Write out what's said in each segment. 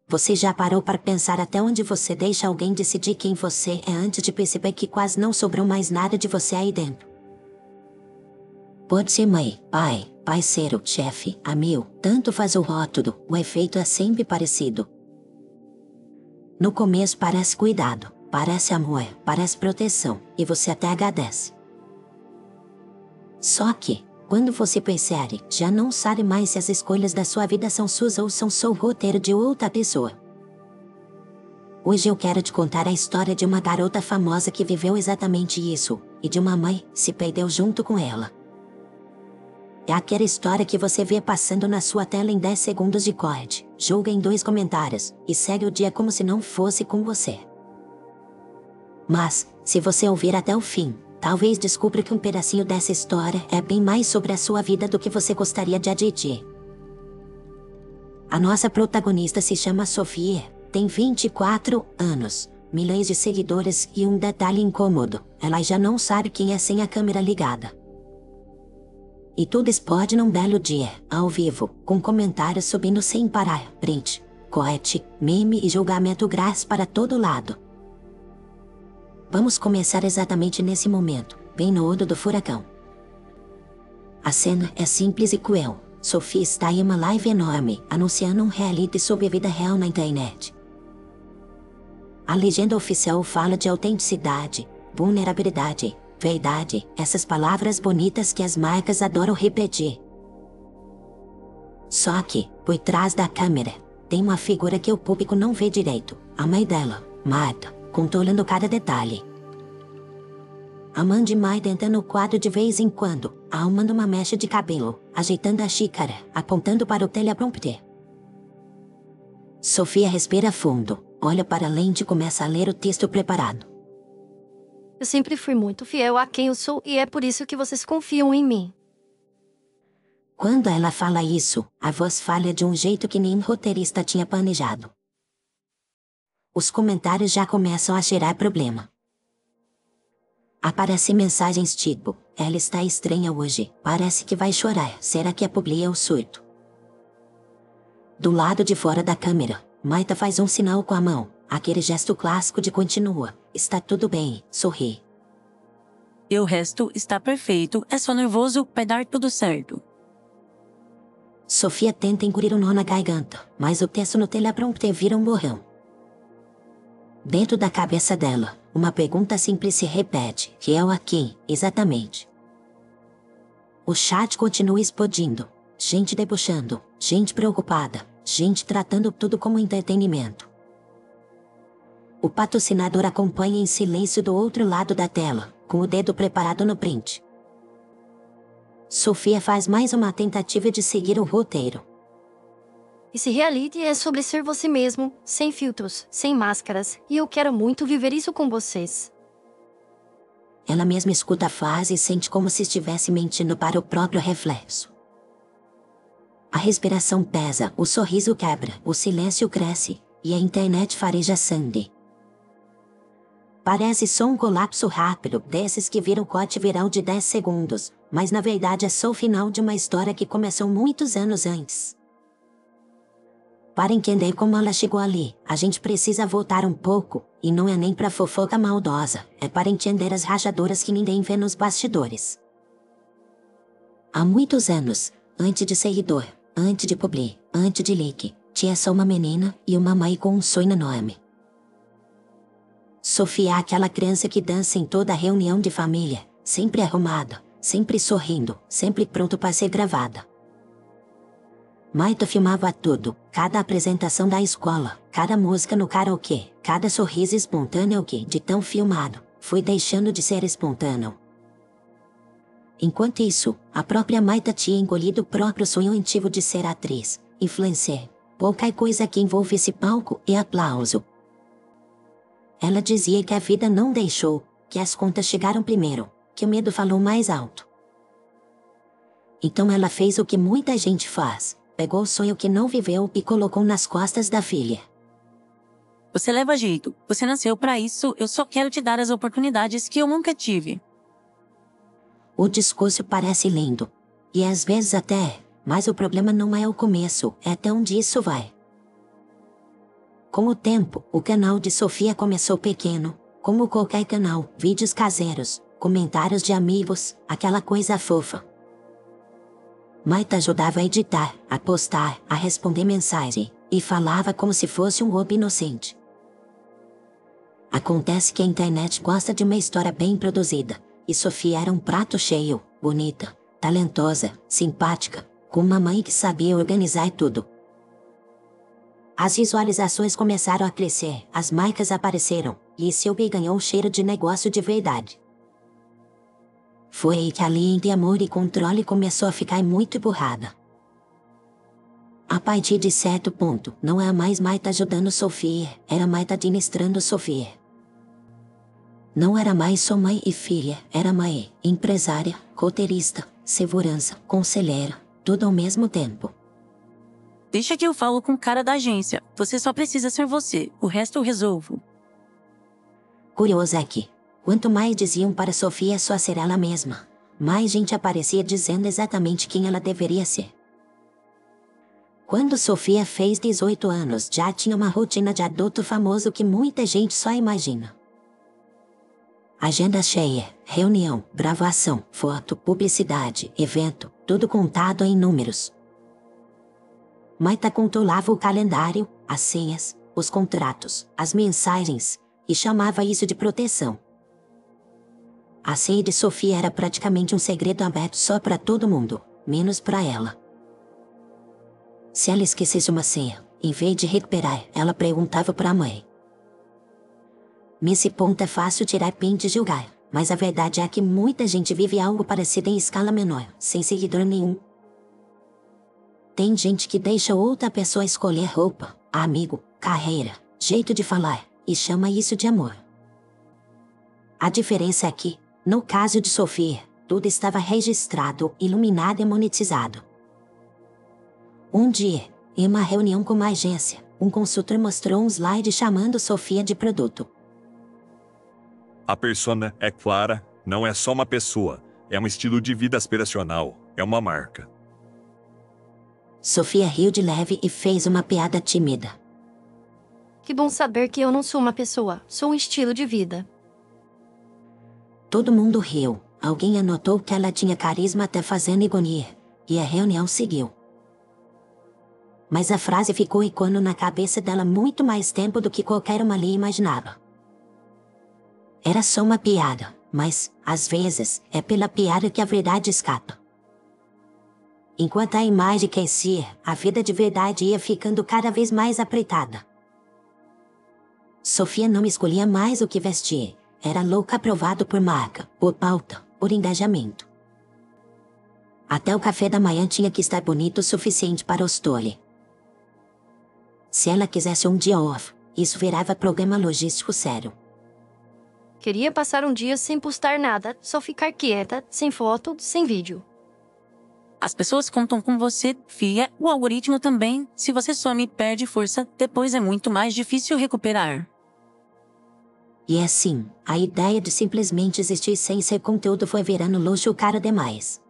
Você já parou para pensar até onde você deixa alguém decidir quem você é antes de perceber que quase não sobrou mais nada de você aí dentro? Pode ser mãe, pai, parceiro, chefe, amigo, tanto faz o rótulo, o efeito é sempre parecido. No começo parece cuidado, parece amor, parece proteção, e você até agradece. Só que, quando você percebe, já não sabe mais se as escolhas da sua vida são suas ou são só o roteiro de outra pessoa. Hoje eu quero te contar a história de uma garota famosa que viveu exatamente isso, e de uma mãe que se perdeu junto com ela. É aquela história que você vê passando na sua tela em 10 segundos de corte, julga em 2 comentários, e segue o dia como se não fosse com você. Mas, se você ouvir até o fim, talvez descubra que um pedacinho dessa história é bem mais sobre a sua vida do que você gostaria de admitir. A nossa protagonista se chama Sofia, tem 24 anos, milhões de seguidores e um detalhe incômodo, ela já não sabe quem é sem a câmera ligada. E tudo explode num belo dia, ao vivo, com comentários subindo sem parar, print, corte, meme e julgamento grátis para todo lado. Vamos começar exatamente nesse momento, bem no olho do furacão. A cena é simples e cruel. Sofia está em uma live enorme, anunciando um reality sobre a vida real na internet. A legenda oficial fala de autenticidade, vulnerabilidade, verdade, essas palavras bonitas que as marcas adoram repetir. Só que, por trás da câmera, tem uma figura que o público não vê direito, a mãe dela, Marta, controlando cada detalhe. A mãe de Marta entra no quadro de vez em quando, arrumando uma mecha de cabelo, ajeitando a xícara, apontando para o teleprompter. Sofia respira fundo, olha para a lente e começa a ler o texto preparado. Eu sempre fui muito fiel a quem eu sou e é por isso que vocês confiam em mim. Quando ela fala isso, a voz falha de um jeito que nenhum roteirista tinha planejado. Os comentários já começam a gerar problema. Aparecem mensagens tipo, ela está estranha hoje, parece que vai chorar, será que a publi é o surto? Do lado de fora da câmera, Marta faz um sinal com a mão, aquele gesto clássico de continua, está tudo bem, sorri. E o resto está perfeito, é só nervoso, vai dar tudo certo. Sofia tenta engolir o nó na garganta, mas o texto no teleprompter vira um borrão. Dentro da cabeça dela, uma pergunta simples se repete, que é o aqui, exatamente. O chat continua explodindo, gente debochando, gente preocupada, gente tratando tudo como entretenimento. O patrocinador acompanha em silêncio do outro lado da tela, com o dedo preparado no print. Sofia faz mais uma tentativa de seguir o roteiro. Esse reality é sobre ser você mesmo, sem filtros, sem máscaras, e eu quero muito viver isso com vocês. Ela mesma escuta a frase e sente como se estivesse mentindo para o próprio reflexo. A respiração pesa, o sorriso quebra, o silêncio cresce, e a internet fareja sangue. Parece só um colapso rápido, desses que viram corte viral de 10 segundos, mas na verdade é só o final de uma história que começou muitos anos antes. Para entender como ela chegou ali, a gente precisa voltar um pouco, e não é nem pra fofoca maldosa, é para entender as rachaduras que ninguém vê nos bastidores. Há muitos anos, antes de seguidor, antes de publi, antes de leak, tinha só uma menina e uma mãe com um sonho enorme. Sofia é aquela criança que dança em toda reunião de família, sempre arrumada, sempre sorrindo, sempre pronto para ser gravada. Marta filmava tudo, cada apresentação da escola, cada música no karaokê, cada sorriso espontâneo que, de tão filmado, foi deixando de ser espontâneo. Enquanto isso, a própria Marta tinha engolido o próprio sonho antigo de ser atriz, influencer, qualquer coisa que envolvesse palco e aplauso. Ela dizia que a vida não deixou, que as contas chegaram primeiro, que o medo falou mais alto. Então ela fez o que muita gente faz. Pegou o sonho que não viveu e colocou nas costas da filha. Você leva jeito, você nasceu pra isso, eu só quero te dar as oportunidades que eu nunca tive. O discurso parece lindo. E às vezes até, mas o problema não é o começo, é até onde isso vai. Com o tempo, o canal de Sofia começou pequeno, como qualquer canal, vídeos caseiros, comentários de amigos, aquela coisa fofa. Maita ajudava a editar, a postar, a responder mensagem, e falava como se fosse um bobo inocente. Acontece que a internet gosta de uma história bem produzida, e Sofia era um prato cheio, bonita, talentosa, simpática, com uma mãe que sabia organizar tudo. As visualizações começaram a crescer, as marcas apareceram, e Sylvie ganhou um cheiro de negócio de verdade. Foi aí que a linha de amor e controle começou a ficar muito emburrada. A partir de certo ponto, não era mais Maita ajudando Sofia, era Maita administrando Sofia. Não era mais só mãe e filha, era mãe, empresária, roteirista, segurança, conselheira, tudo ao mesmo tempo. Deixa que eu falo com o cara da agência. Você só precisa ser você. O resto eu resolvo. Curioso é que, quanto mais diziam para Sofia só ser ela mesma, mais gente aparecia dizendo exatamente quem ela deveria ser. Quando Sofia fez 18 anos, já tinha uma rotina de adulto famoso que muita gente só imagina. Agenda cheia, reunião, gravação, foto, publicidade, evento, tudo contado em números. Maita controlava o calendário, as senhas, os contratos, as mensagens, e chamava isso de proteção. A senha de Sofia era praticamente um segredo aberto só para todo mundo, menos para ela. Se ela esquecesse uma senha, em vez de recuperar, ela perguntava para a mãe. Nesse ponto é fácil tirar print e julgar, mas a verdade é que muita gente vive algo parecido em escala menor, sem seguidor nenhum. Tem gente que deixa outra pessoa escolher roupa, amigo, carreira, jeito de falar, e chama isso de amor. A diferença é que, no caso de Sofia, tudo estava registrado, iluminado e monetizado. Um dia, em uma reunião com uma agência, um consultor mostrou um slide chamando Sofia de produto. A persona é clara, não é só uma pessoa, é um estilo de vida aspiracional, é uma marca. Sofia riu de leve e fez uma piada tímida. Que bom saber que eu não sou uma pessoa, sou um estilo de vida. Todo mundo riu, alguém anotou que ela tinha carisma até fazendo ironia, e a reunião seguiu. Mas a frase ficou ecoando na cabeça dela muito mais tempo do que qualquer uma ali imaginava. Era só uma piada, mas, às vezes, é pela piada que a verdade escapa. Enquanto a imagem crescia, a vida de verdade ia ficando cada vez mais apertada. Sofia não escolhia mais o que vestir, era louca aprovado por marca, por pauta, por engajamento. Até o café da manhã tinha que estar bonito o suficiente para o Stole. Se ela quisesse um dia off, isso virava problema logístico sério. Queria passar um dia sem postar nada, só ficar quieta, sem foto, sem vídeo. As pessoas contam com você, filha, o algoritmo também. Se você some e perde força, depois é muito mais difícil recuperar. E assim, a ideia de simplesmente existir sem ser conteúdo foi virando luxo caro demais.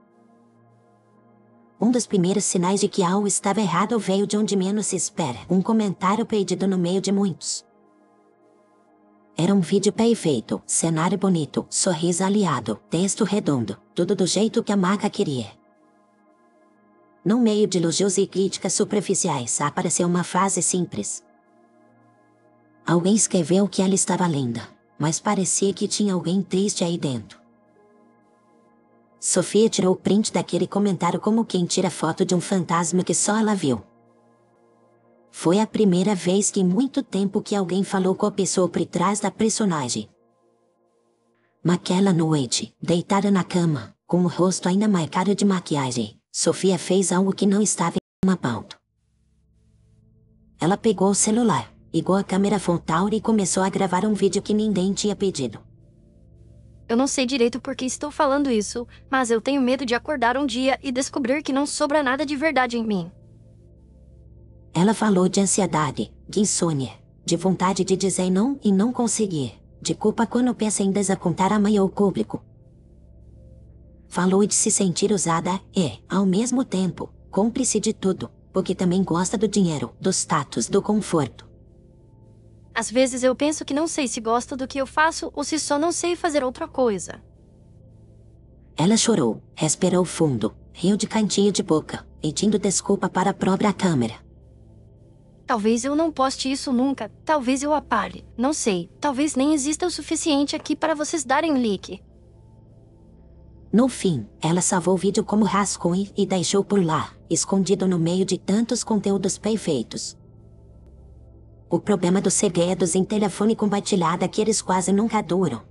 Um dos primeiros sinais de que algo estava errado veio de onde menos se espera, um comentário perdido no meio de muitos. Era um vídeo perfeito, cenário bonito, sorriso aliado, texto redondo, tudo do jeito que a marca queria. No meio de elogios e críticas superficiais, apareceu uma frase simples. Alguém escreveu que ela estava linda, mas parecia que tinha alguém triste aí dentro. Sofia tirou o print daquele comentário como quem tira foto de um fantasma que só ela viu. Foi a primeira vez que em muito tempo que alguém falou com a pessoa por trás da personagem. Naquela noite, deitada na cama, com o rosto ainda marcado de maquiagem, Sofia fez algo que não estava em uma pauta. Ela pegou o celular, ligou a câmera frontal e começou a gravar um vídeo que ninguém tinha pedido. Eu não sei direito por que estou falando isso, mas eu tenho medo de acordar um dia e descobrir que não sobra nada de verdade em mim. Ela falou de ansiedade, de insônia, de vontade de dizer não e não conseguir, de culpa quando pensa em desapontar a mãe ou o público. Falou de se sentir usada e, ao mesmo tempo, cúmplice de tudo, porque também gosta do dinheiro, do status, do conforto. Às vezes eu penso que não sei se gosto do que eu faço ou se só não sei fazer outra coisa. Ela chorou, respirou fundo, riu de cantinho de boca, pedindo desculpa para a própria câmera. Talvez eu não poste isso nunca, talvez eu apague, não sei, talvez nem exista o suficiente aqui para vocês darem like. No fim, ela salvou o vídeo como rascunho e deixou por lá, escondido no meio de tantos conteúdos perfeitos. O problema dos segredos em telefone compartilhado é que eles quase nunca duram.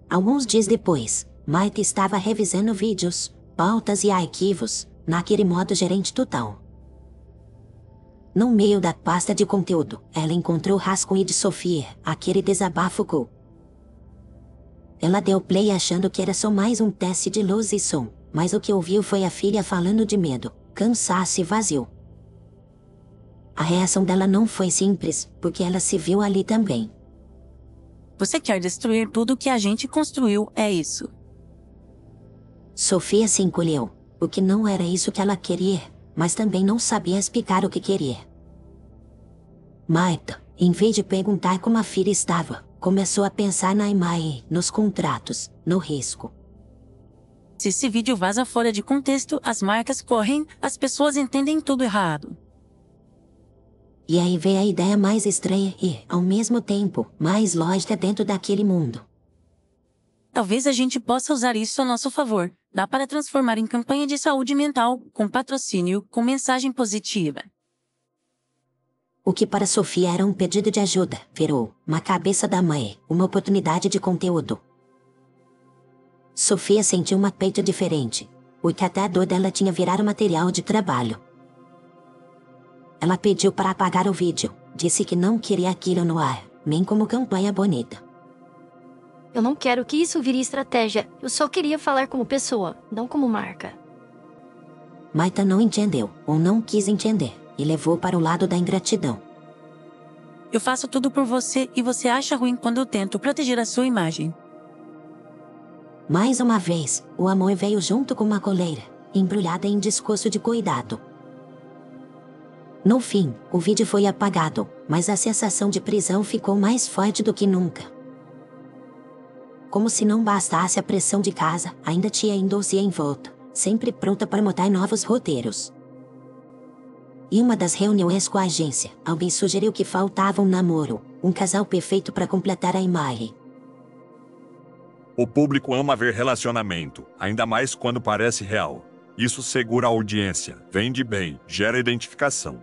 Alguns dias depois, Mike estava revisando vídeos, pautas e arquivos, naquele modo gerente total. No meio da pasta de conteúdo, ela encontrou o rascunho de Sofia, aquele desabafo cool. Ela deu play achando que era só mais um teste de luz e som, mas o que ouviu foi a filha falando de medo, cansaço e vazio. A reação dela não foi simples, porque ela se viu ali também. Você quer destruir tudo que a gente construiu, é isso? Sofia se encolheu, porque não era isso que ela queria, mas também não sabia explicar o que queria. Marta, em vez de perguntar como a filha estava, começou a pensar na imagem, nos contratos, no risco. Se esse vídeo vaza fora de contexto, as marcas correm, as pessoas entendem tudo errado. E aí veio a ideia mais estranha e, ao mesmo tempo, mais lógica dentro daquele mundo. Talvez a gente possa usar isso a nosso favor. Dá para transformar em campanha de saúde mental, com patrocínio, com mensagem positiva. O que para Sofia era um pedido de ajuda, virou, na cabeça da mãe, uma oportunidade de conteúdo. Sofia sentiu um aperto diferente, porque até a dor dela tinha virado material de trabalho. Ela pediu para apagar o vídeo, disse que não queria aquilo no ar, nem como campanha bonita. Eu não quero que isso vire estratégia, eu só queria falar como pessoa, não como marca. Marta não entendeu, ou não quis entender, e levou para o lado da ingratidão. Eu faço tudo por você e você acha ruim quando eu tento proteger a sua imagem. Mais uma vez, o amor veio junto com uma coleira, embrulhada em discurso de cuidado. No fim, o vídeo foi apagado, mas a sensação de prisão ficou mais forte do que nunca. Como se não bastasse a pressão de casa, ainda tinha um dossiê em volta, sempre pronta para montar novos roteiros. Em uma das reuniões com a agência, alguém sugeriu que faltava um namoro, um casal perfeito para completar a imagem. O público ama ver relacionamento, ainda mais quando parece real. Isso segura a audiência, vende bem, gera identificação.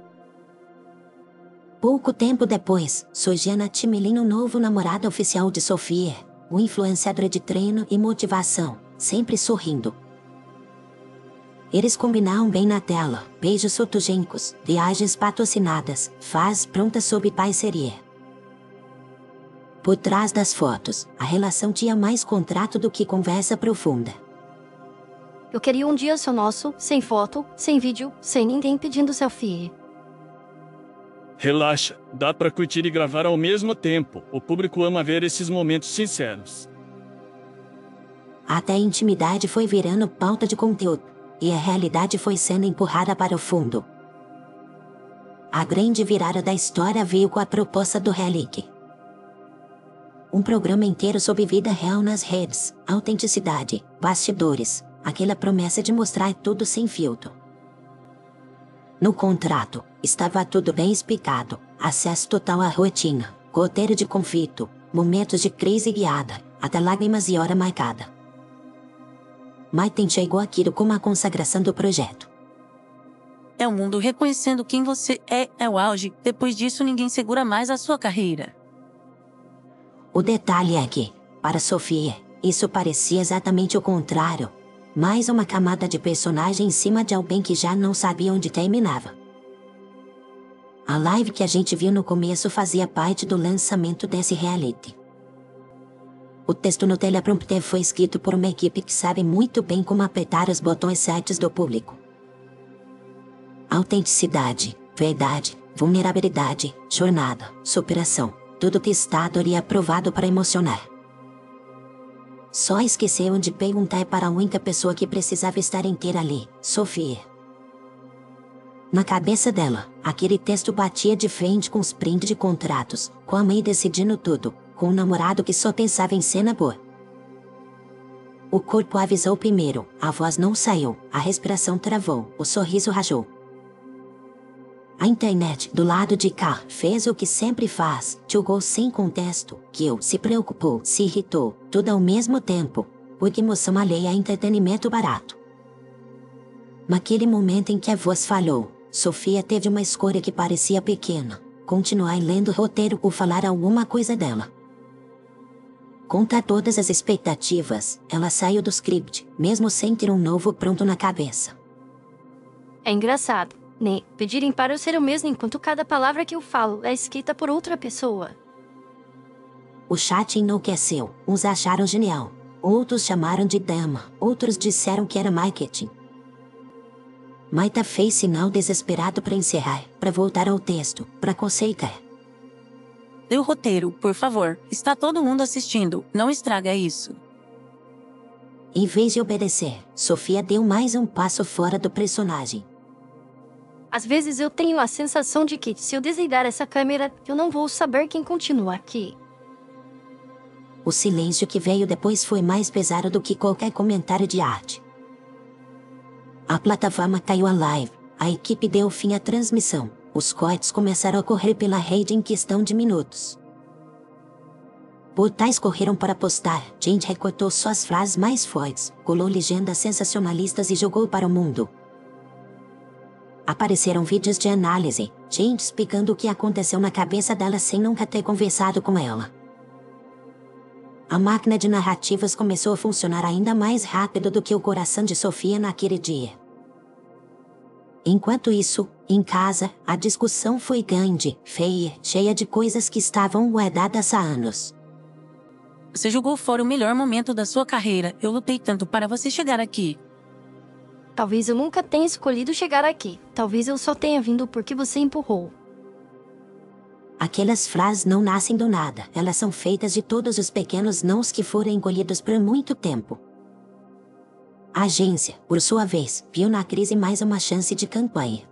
Pouco tempo depois, surgia na timeline o novo namorado oficial de Sofia, o influenciador de treino e motivação, sempre sorrindo. Eles combinaram bem na tela, beijos fotogênicos, viagens patrocinadas, faz pronta sob parceria. Por trás das fotos, a relação tinha mais contrato do que conversa profunda. Eu queria um dia só nosso, sem foto, sem vídeo, sem ninguém pedindo selfie. Relaxa, dá pra curtir e gravar ao mesmo tempo. O público ama ver esses momentos sinceros. Até a intimidade foi virando pauta de conteúdo, e a realidade foi sendo empurrada para o fundo. A grande virada da história veio com a proposta do reality. Um programa inteiro sobre vida real nas redes, autenticidade, bastidores, aquela promessa de mostrar tudo sem filtro. No contrato, estava tudo bem explicado, acesso total à rotina, roteiro de conflito, momentos de crise guiada, até lágrimas e hora marcada. Martin chegou aquilo como a consagração do projeto. É o mundo reconhecendo quem você é o auge. Depois disso ninguém segura mais a sua carreira. O detalhe é que, para Sofia, isso parecia exatamente o contrário. Mais uma camada de personagem em cima de alguém que já não sabia onde terminava. A live que a gente viu no começo fazia parte do lançamento desse reality. O texto no teleprompter foi escrito por uma equipe que sabe muito bem como apertar os botões certos do público. Autenticidade, verdade, vulnerabilidade, jornada, superação, tudo testado e aprovado para emocionar. Só esqueceram de perguntar para a única pessoa que precisava estar inteira ali, Sofia. Na cabeça dela, aquele texto batia de frente com os prints de contratos, com a mãe decidindo tudo, com um namorado que só pensava em cena boa. O corpo avisou primeiro, a voz não saiu, a respiração travou, o sorriso rajou. A internet, do lado de cá, fez o que sempre faz, julgou sem contexto, guiou, se preocupou, se irritou, tudo ao mesmo tempo, porque emoção alheia é entretenimento barato. Naquele momento em que a voz falhou, Sofia teve uma escolha que parecia pequena: continuar lendo o roteiro ou falar alguma coisa dela. Contra todas as expectativas, ela saiu do script, mesmo sem ter um novo pronto na cabeça. É engraçado, né? Pedirem para eu ser o mesmo enquanto cada palavra que eu falo é escrita por outra pessoa. O chat enlouqueceu, uns acharam genial, outros chamaram de dama, outros disseram que era marketing. Maita fez sinal desesperado para encerrar, para voltar ao texto, para conceitar. Dê o roteiro, por favor. Está todo mundo assistindo. Não estraga isso. Em vez de obedecer, Sofia deu mais um passo fora do personagem. Às vezes eu tenho a sensação de que, se eu desligar essa câmera, eu não vou saber quem continua aqui. O silêncio que veio depois foi mais pesado do que qualquer comentário de arte. A plataforma caiu a live, a equipe deu fim à transmissão, os cortes começaram a correr pela rede em questão de minutos. Portais correram para postar, gente recortou só as frases mais fortes, colou legendas sensacionalistas e jogou para o mundo. Apareceram vídeos de análise, gente explicando o que aconteceu na cabeça dela sem nunca ter conversado com ela. A máquina de narrativas começou a funcionar ainda mais rápido do que o coração de Sofia naquele dia. Enquanto isso, em casa, a discussão foi grande, feia, cheia de coisas que estavam guardadas há anos. Você jogou fora o melhor momento da sua carreira. Eu lutei tanto para você chegar aqui. Talvez eu nunca tenha escolhido chegar aqui. Talvez eu só tenha vindo porque você empurrou. Aquelas frases não nascem do nada. Elas são feitas de todos os pequenos nãos que foram engolidos por muito tempo. A agência, por sua vez, viu na crise mais uma chance de campanha.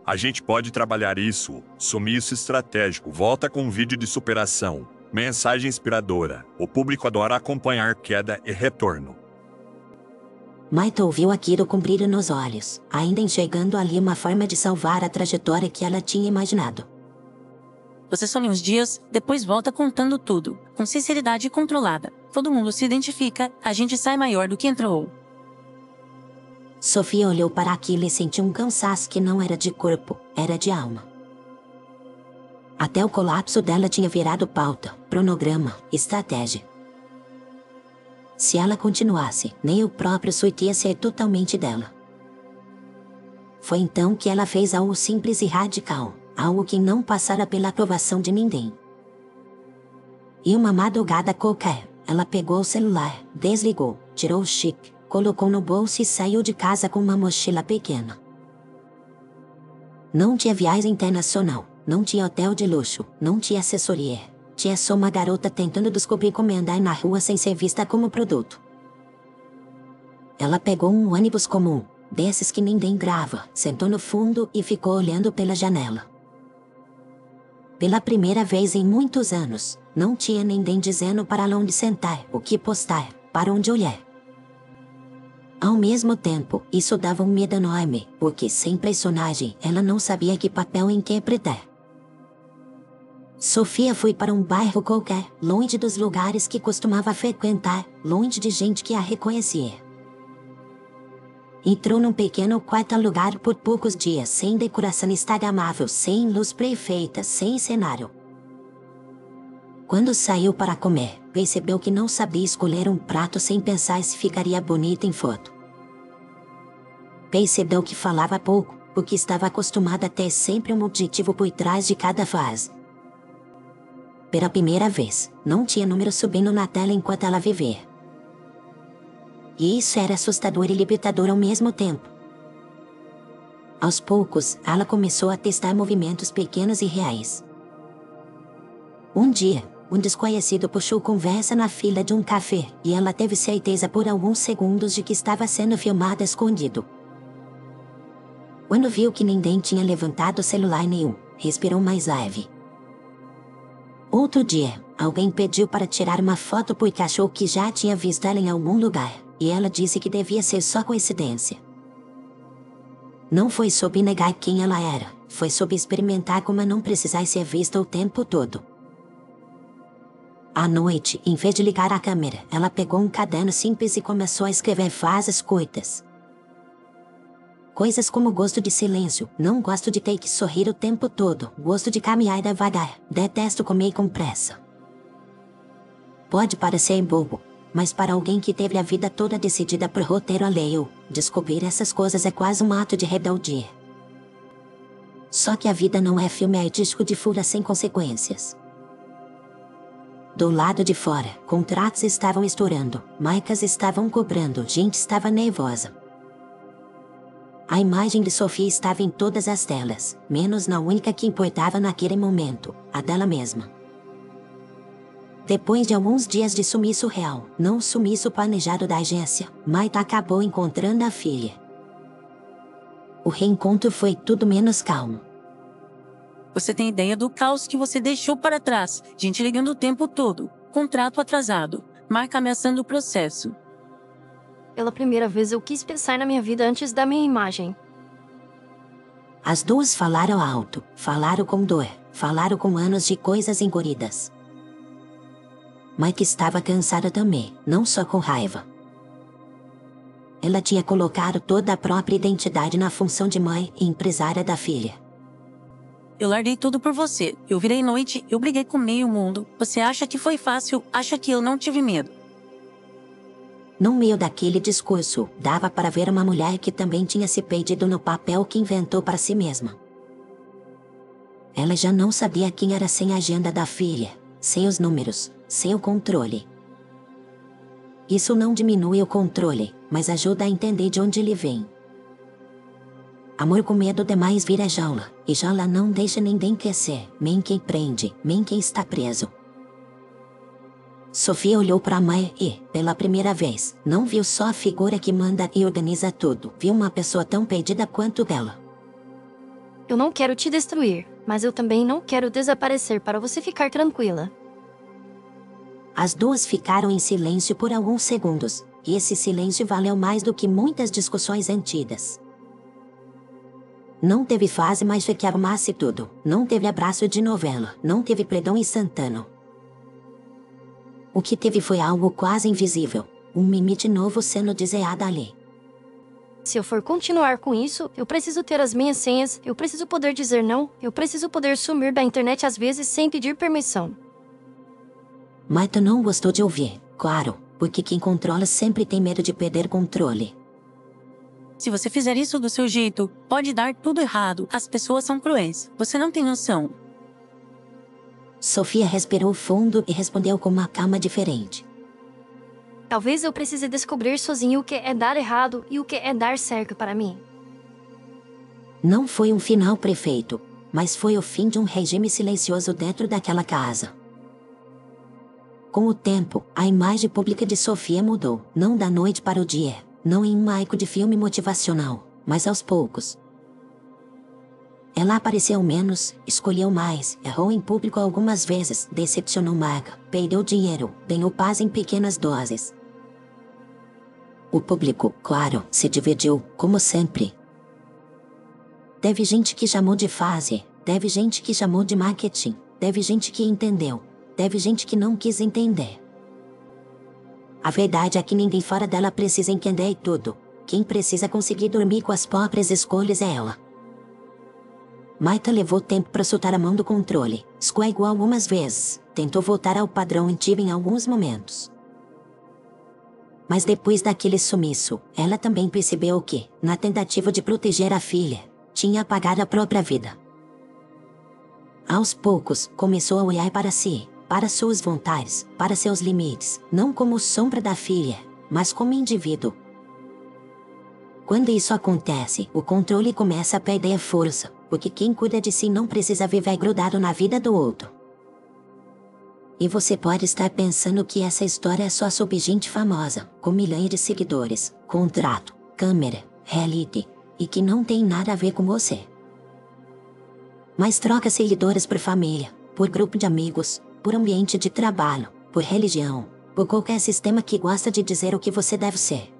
A gente pode trabalhar isso. Sumiço estratégico. Volta com um vídeo de superação. Mensagem inspiradora. O público adora acompanhar queda e retorno. Maita ouviu aquilo com brilho nos olhos, ainda enxergando ali uma forma de salvar a trajetória que ela tinha imaginado. Você some uns dias, depois volta contando tudo, com sinceridade controlada. Todo mundo se identifica, a gente sai maior do que entrou. Sofia olhou para aquilo e sentiu um cansaço que não era de corpo, era de alma. Até o colapso dela tinha virado pauta, cronograma, estratégia. Se ela continuasse, nem o próprio suíte ia ser totalmente dela. Foi então que ela fez algo simples e radical, algo que não passara pela aprovação de ninguém. E uma madrugada qualquer, ela pegou o celular, desligou, tirou o chip, colocou no bolso e saiu de casa com uma mochila pequena. Não tinha viagem internacional, não tinha hotel de luxo, não tinha assessoria. Tinha só uma garota tentando descobrir como andar na rua sem ser vista como produto. Ela pegou um ônibus comum, desses que ninguém grava, sentou no fundo e ficou olhando pela janela. Pela primeira vez em muitos anos, não tinha ninguém dizendo para onde sentar, o que postar, para onde olhar. Ao mesmo tempo, isso dava um medo enorme, porque sem personagem, ela não sabia que papel interpretar. Sofia foi para um bairro qualquer, longe dos lugares que costumava frequentar, longe de gente que a reconhecia. Entrou num pequeno quarto alugado por poucos dias, sem decoração instagramável, sem luz perfeita, sem cenário. Quando saiu para comer, percebeu que não sabia escolher um prato sem pensar se ficaria bonito em foto. Percebeu que falava pouco, porque estava acostumada a ter sempre um objetivo por trás de cada frase. Pela primeira vez, não tinha número subindo na tela enquanto ela vivia. E isso era assustador e libertador ao mesmo tempo. Aos poucos, ela começou a testar movimentos pequenos e reais. Um dia, um desconhecido puxou conversa na fila de um café, e ela teve certeza por alguns segundos de que estava sendo filmada escondido. Quando viu que ninguém tinha levantado celular nenhum, respirou mais leve. Outro dia, alguém pediu para tirar uma foto porque achou que já tinha visto ela em algum lugar, e ela disse que devia ser só coincidência. Não foi sobre negar quem ela era, foi sobre experimentar como não precisar ser vista o tempo todo. À noite, em vez de ligar a câmera, ela pegou um caderno simples e começou a escrever frases curtas. Coisas como gosto de silêncio, não gosto de ter que sorrir o tempo todo, gosto de caminhar devagar, detesto comer com pressa. Pode parecer bobo, mas para alguém que teve a vida toda decidida por roteiro alheio, descobrir essas coisas é quase um ato de rebeldia. Só que a vida não é filme artístico de fura sem consequências. Do lado de fora, contratos estavam estourando, marcas estavam cobrando, gente estava nervosa. A imagem de Sophie estava em todas as telas, menos na única que importava naquele momento, a dela mesma. Depois de alguns dias de sumiço real, não o sumiço planejado da agência, Marta acabou encontrando a filha. O reencontro foi tudo menos calmo. Você tem ideia do caos que você deixou para trás? Gente ligando o tempo todo, contrato atrasado, marca ameaçando o processo. Pela primeira vez eu quis pensar na minha vida antes da minha imagem. As duas falaram alto, falaram com dor, falaram com anos de coisas engolidas. Mike estava cansada também, não só com raiva. Ela tinha colocado toda a própria identidade na função de mãe e empresária da filha. Eu larguei tudo por você. Eu virei noite, eu briguei com meio mundo. Você acha que foi fácil, acha que eu não tive medo. No meio daquele discurso, dava para ver uma mulher que também tinha se perdido no papel que inventou para si mesma. Ela já não sabia quem era sem a agenda da filha, sem os números, sem o controle. Isso não diminui o controle, mas ajuda a entender de onde ele vem. Amor com medo demais vira jaula, e jaula não deixa ninguém crescer, nem quem prende, nem quem está preso. Sofia olhou para a mãe e, pela primeira vez, não viu só a figura que manda e organiza tudo, viu uma pessoa tão perdida quanto ela. Eu não quero te destruir, mas eu também não quero desaparecer para você ficar tranquila. As duas ficaram em silêncio por alguns segundos, e esse silêncio valeu mais do que muitas discussões antigas. Não teve fase mais que arrumasse tudo, não teve abraço de novela, não teve perdão instantâneo. O que teve foi algo quase invisível, um limite novo sendo desenhado ali. Se eu for continuar com isso, eu preciso ter as minhas senhas, eu preciso poder dizer não, eu preciso poder sumir da internet às vezes sem pedir permissão. Marta não gostou de ouvir, claro, porque quem controla sempre tem medo de perder controle. Se você fizer isso do seu jeito, pode dar tudo errado. As pessoas são cruéis. Você não tem noção. Sofia respirou fundo e respondeu com uma calma diferente. Talvez eu precise descobrir sozinho o que é dar errado e o que é dar certo para mim. Não foi um final perfeito, mas foi o fim de um regime silencioso dentro daquela casa. Com o tempo, a imagem pública de Sofia mudou, não da noite para o dia, não em um marco de filme motivacional, mas aos poucos. Ela apareceu menos, escolheu mais, errou em público algumas vezes, decepcionou Marga, perdeu dinheiro, ganhou paz em pequenas doses. O público, claro, se dividiu, como sempre. Teve gente que chamou de fase, teve gente que chamou de marketing, teve gente que entendeu, teve gente que não quis entender. A verdade é que ninguém fora dela precisa entender tudo. Quem precisa conseguir dormir com as próprias escolhas é ela. Marta levou tempo para soltar a mão do controle, escorregou algumas vezes, tentou voltar ao padrão antigo em alguns momentos. Mas depois daquele sumiço, ela também percebeu que, na tentativa de proteger a filha, tinha apagado a própria vida. Aos poucos, começou a olhar para si, para suas vontades, para seus limites, não como sombra da filha, mas como indivíduo. Quando isso acontece, o controle começa a perder força, porque quem cuida de si não precisa viver grudado na vida do outro. E você pode estar pensando que essa história é só sobre gente famosa, com milhões de seguidores, contrato, câmera, reality. e que não tem nada a ver com você. Mas troca seguidores por família, por grupo de amigos, por ambiente de trabalho, por religião, por qualquer sistema que gosta de dizer o que você deve ser.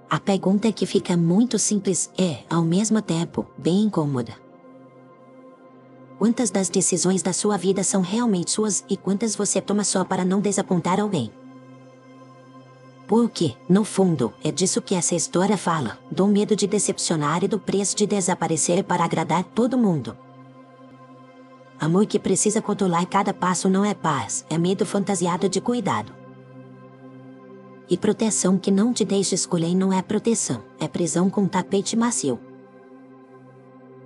A pergunta que fica muito simples é, ao mesmo tempo, bem incômoda. Quantas das decisões da sua vida são realmente suas e quantas você toma só para não desapontar alguém? Porque, no fundo, é disso que essa história fala, do medo de decepcionar e do preço de desaparecer para agradar todo mundo. Amor que precisa controlar cada passo não é paz, é medo fantasiado de cuidado. E proteção que não te deixa escolher não é proteção, é prisão com tapete macio.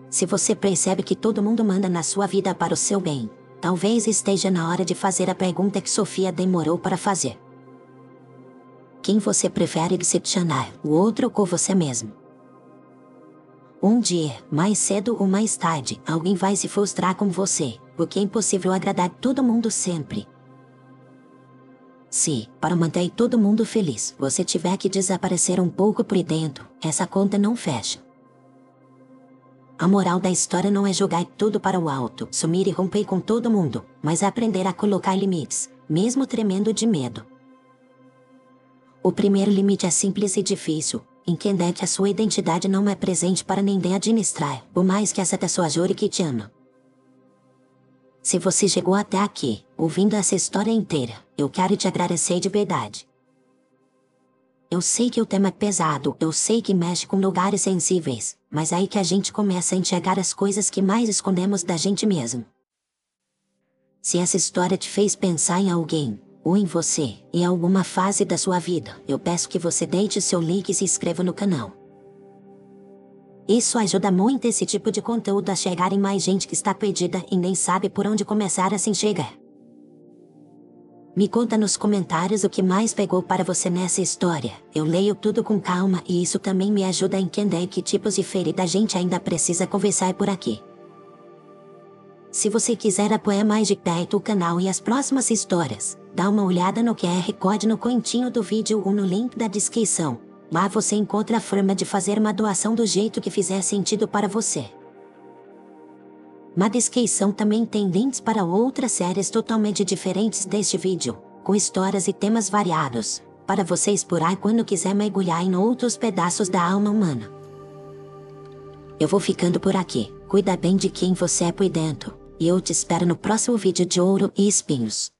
Se você percebe que todo mundo manda na sua vida para o seu bem, talvez esteja na hora de fazer a pergunta que Sofia demorou para fazer. Quem você prefere decepcionar, o outro ou você mesmo? Um dia, mais cedo ou mais tarde, alguém vai se frustrar com você, porque é impossível agradar todo mundo sempre. Se, para manter todo mundo feliz, você tiver que desaparecer um pouco por dentro, essa conta não fecha. A moral da história não é jogar tudo para o alto, sumir e romper com todo mundo, mas aprender a colocar limites, mesmo tremendo de medo. O primeiro limite é simples e difícil, entender que a sua identidade não é presente para ninguém administrar, por mais que essa pessoa jure que te ama. Se você chegou até aqui, ouvindo essa história inteira, eu quero te agradecer de verdade. Eu sei que o tema é pesado, eu sei que mexe com lugares sensíveis, mas é aí que a gente começa a enxergar as coisas que mais escondemos da gente mesmo. Se essa história te fez pensar em alguém, ou em você, em alguma fase da sua vida, eu peço que você deixe seu like e se inscreva no canal. Isso ajuda muito esse tipo de conteúdo a chegar em mais gente que está perdida e nem sabe por onde começar a se enxergar. Me conta nos comentários o que mais pegou para você nessa história. Eu leio tudo com calma e isso também me ajuda a entender que tipos de ferida a gente ainda precisa conversar por aqui. Se você quiser apoiar mais de perto o canal e as próximas histórias, dá uma olhada no QR Code no cantinho do vídeo ou no link da descrição. Lá você encontra a forma de fazer uma doação do jeito que fizer sentido para você. Na descrição também tem links para outras séries totalmente diferentes deste vídeo, com histórias e temas variados, para você explorar quando quiser mergulhar em outros pedaços da alma humana. Eu vou ficando por aqui, cuida bem de quem você é por dentro, e eu te espero no próximo vídeo de Ouro e Espinhos.